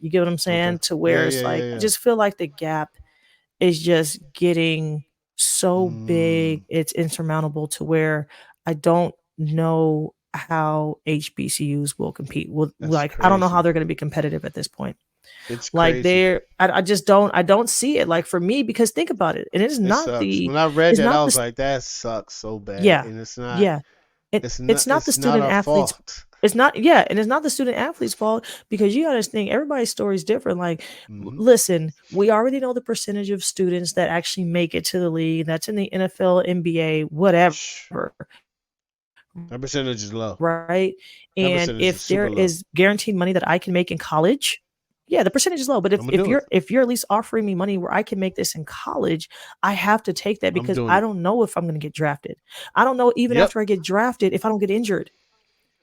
You get what I'm Okay. saying? To where it's like, I Yeah. just feel like the gap is just getting so Mm, big, it's insurmountable to where I don't know how HBCUs will compete. Well, that's like I don't know how crazy. they're going to be competitive at this point. It's Like crazy. I just I don't see it. Like for me, because think about it, and It sucks. When I read it's that, not I was the like, that sucks so bad. yeah And it's yeah it's not the it's not student our athletes. fault. It's not, yeah, and it's not the student athlete's fault because you gotta think everybody's story is different. Like, Hmm. listen, we already know the percentage of students that actually make it to the league. That's in the NFL, NBA, whatever, That percentage is low. right? That And percentage is if there super low. is guaranteed money that I can make in college, yeah, the percentage is low. But I'm gonna do it. if you're at least offering me money where I can make this in college, I have to take that I'm because doing I it. don't know if I'm going to get drafted. I don't know even Yep. after I get drafted if I don't get injured.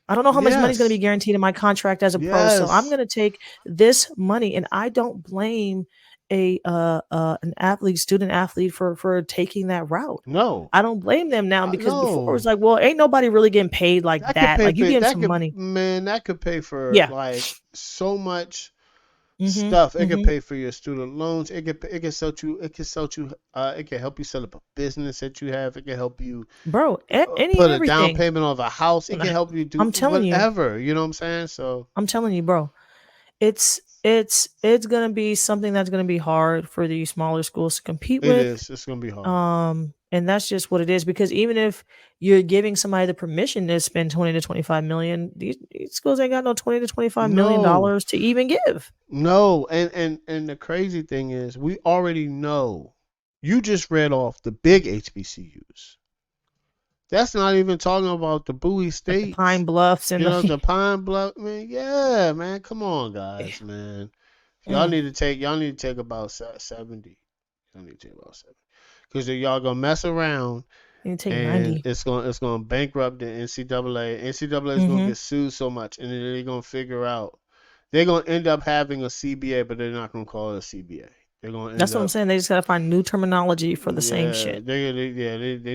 I don't know how much money is going to be Yes. guaranteed in my contract as a pro. So I'm Yes. going to take this money, and I don't blame a an athlete, student athlete for taking that route. No. I don't blame them now because before it was No. like, well, ain't nobody really getting paid like That could that. pay Like you for getting that some could money. man, that could pay for Yeah. like so much Mhm. stuff. It could Mhm. pay for your student loans. It could help you set up a business that you have. It can help you Bro, any and put a down everything. payment on a house. It can help you do I'm telling you. whatever. You know what I'm saying? So I'm telling you, bro. It's gonna be something that's gonna be hard for these smaller schools to compete it with. is. It's gonna be hard. And that's just what it is because even if you're giving somebody the permission to spend 20 to 25 million, these schools ain't got no 20 to 25 million No, dollars to even give. no, and the crazy thing is, we already know. You just read off the big HBCUs. That's not even talking about the Bowie Like the Pine States. Bluffs You and know, the the Pine Bluff, man. Yeah, man. Come on, guys, man. mm, Y'all need to take about 70. Y'all need to take about 70 because y'all gonna mess around you take and 90. it's gonna bankrupt the NCAA. NCAA is gonna Mm-hmm. get sued so much, and then they're gonna figure out they're gonna end up having a CBA, but they're not gonna call it a CBA. They're gonna end That's what I'm up, saying. They just gotta find new terminology for the same yeah, shit. they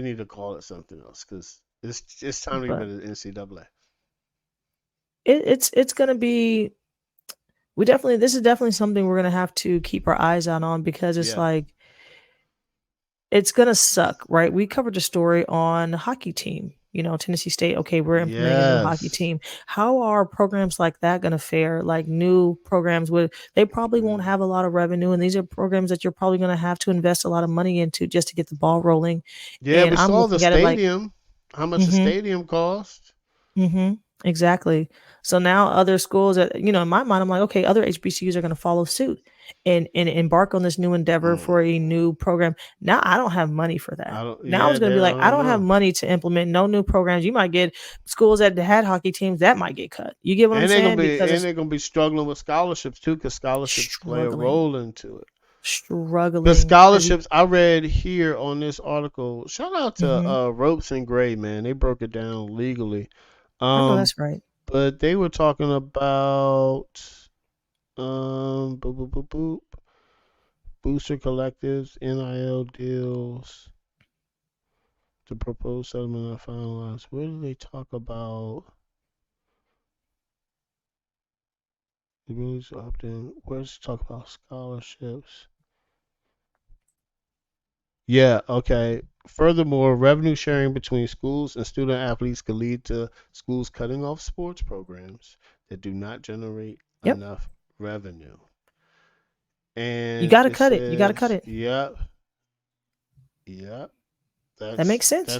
need to call it something else because it's time to get But rid of the NCAA. it's gonna be we definitely this is definitely something we're gonna have to keep our eyes out on because it's Yeah. like it's gonna suck, right? We covered a story on the hockey team. You know, Tennessee State. Okay, we're implementing a new hockey Yes. team. How are programs like that gonna fare? Like new programs with they probably won't Mm. have a lot of revenue, and these are programs that you're probably gonna have to invest a lot of money into just to get the ball rolling. Yeah, And we I'm saw the looking at it like, stadium. How much the mm-hmm, stadium cost? mm-hmm, exactly. So now other schools that in my mind, I'm like, okay, other HBCUs are going to follow suit and embark on this new endeavor for a Mm. new program. Now I don't have money for that. I don't. Now I was Yeah, going to they. be I like, I don't don't have know. money to implement no new programs. You might get schools that had hockey teams that might get cut. You get what I'm saying? Because And it's they're gonna be struggling with scholarships too, because scholarships play a struggling, role into it. The struggling. Because scholarships I read here on this article. Shout out to mm-hmm, Ropes and Gray, man. They broke it down legally. I know Um, that's right. but they were talking about boop boop boop boop booster collectives, NIL deals, the proposed settlement not finalized. Where do they talk about the ability to opt in? Where's it talk about scholarships? Yeah, okay. Furthermore, revenue sharing between schools and student athletes could lead to schools cutting off sports programs that do not generate Yep. enough revenue. You And got to it cut it. You got to cut says, it. yep, yep, That makes sense. that's